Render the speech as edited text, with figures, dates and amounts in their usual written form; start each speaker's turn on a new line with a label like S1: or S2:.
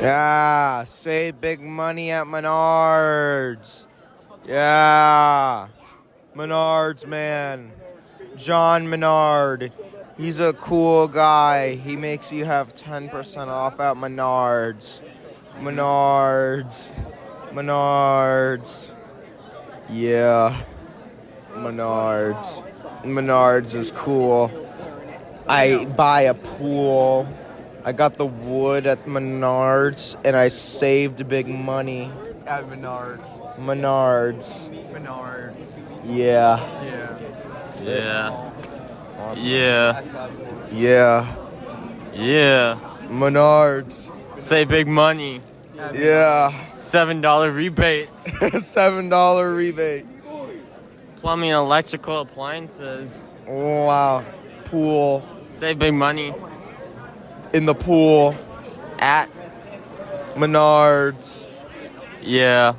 S1: Yeah, save big money at Menards. Yeah, Menards, man. John Menard. He's a cool guy. He makes you have 10% off at Menards. Menards. Menards. Yeah. Menards. Menards is cool. I buy a pool. I got the wood at Menards, and I saved big money.
S2: At Menards.
S1: Menards.
S2: Menards.
S1: Yeah.
S2: Yeah.
S3: Yeah.
S1: Awesome.
S3: Yeah.
S2: That's up for it.
S1: Yeah.
S3: Yeah.
S1: Menards.
S3: Save big money.
S1: Yeah.
S3: $7 rebates.
S1: $7 rebates.
S3: Plumbing and electrical appliances.
S1: Oh, wow. Pool.
S3: Save big money.
S1: In the pool.
S3: At.
S1: Menards.
S3: Yeah.